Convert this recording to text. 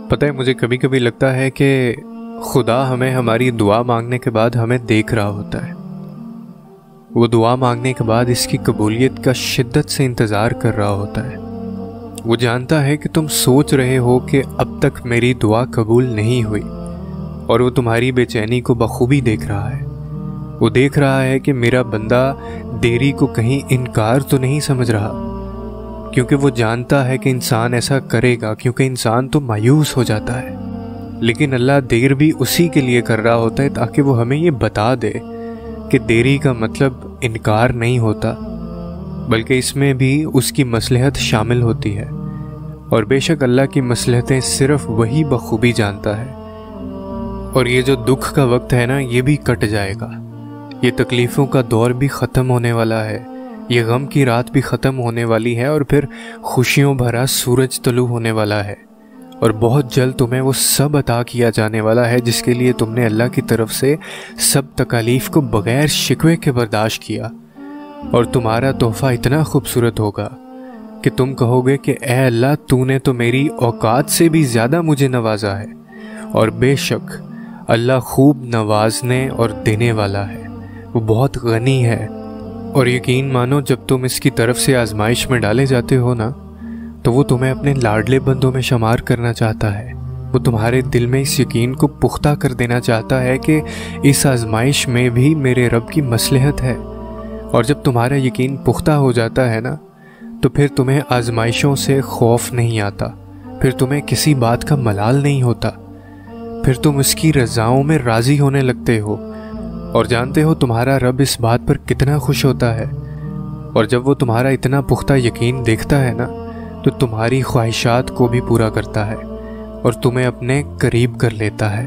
پتہ ہے مجھے کبھی کبھی لگتا ہے کہ خدا ہمیں ہماری دعا مانگنے کے بعد ہمیں دیکھ رہا ہوتا ہے۔ وہ دعا مانگنے کے بعد اس کی قبولیت کا شدت سے انتظار کر رہا ہوتا ہے۔ وہ جانتا ہے کہ تم سوچ رہے ہو کہ اب تک میری دعا قبول نہیں ہوئی، اور وہ تمہاری بے چینی کو بخوبی دیکھ رہا ہے۔ وہ دیکھ رہا ہے کہ میرا بندہ دیری کو کہیں انکار تو نہیں سمجھ رہا، کیونکہ وہ جانتا ہے کہ انسان ایسا کرے گا، کیونکہ انسان تو مایوس ہو جاتا ہے۔ لیکن اللہ دیر بھی اسی کے لیے کر رہا ہوتا ہے تاکہ وہ ہمیں یہ بتا دے کہ دیری کا مطلب انکار نہیں ہوتا، بلکہ اس میں بھی اس کی مصلحت شامل ہوتی ہے، اور بے شک اللہ کی مصلحتیں صرف وہی بخوبی جانتا ہے۔ اور یہ جو دکھ کا وقت ہے نا، یہ بھی کٹ جائے گا، یہ تکلیفوں کا دور بھی ختم ہونے والا ہے، یہ غم کی رات بھی ختم ہونے والی ہے، اور پھر خوشیوں بھرا سورج طلوع ہونے والا ہے، اور بہت جلد تمہیں وہ سب عطا کیا جانے والا ہے جس کے لیے تم نے اللہ کی طرف سے سب تکالیف کو بغیر شکوے کے برداشت کیا۔ اور تمہارا تحفہ اتنا خوبصورت ہوگا کہ تم کہو گے کہ اے اللہ، تو نے تو میری اوقات سے بھی زیادہ مجھے نوازا ہے، اور بے شک اللہ خوب نوازنے اور دینے والا ہے، وہ بہت غنی ہے۔ اور یقین مانو، جب تم اس کی طرف سے آزمائش میں ڈالے جاتے ہو نا، تو وہ تمہیں اپنے لاڈلے بندوں میں شمار کرنا چاہتا ہے۔ وہ تمہارے دل میں اس یقین کو پختہ کر دینا چاہتا ہے کہ اس آزمائش میں بھی میرے رب کی مصلحت ہے۔ اور جب تمہارا یقین پختہ ہو جاتا ہے نا، تو پھر تمہیں آزمائشوں سے خوف نہیں آتا، پھر تمہیں کسی بات کا ملال نہیں ہوتا، پھر تم اس کی رضاؤں میں راضی ہونے لگتے ہو، اور جانتے ہو تمہارا رب اس بات پر کتنا خوش ہوتا ہے۔ اور جب وہ تمہارا اتنا پختہ یقین دیکھتا ہے نا، تو تمہاری خواہشات کو بھی پورا کرتا ہے اور تمہیں اپنے قریب کر لیتا ہے۔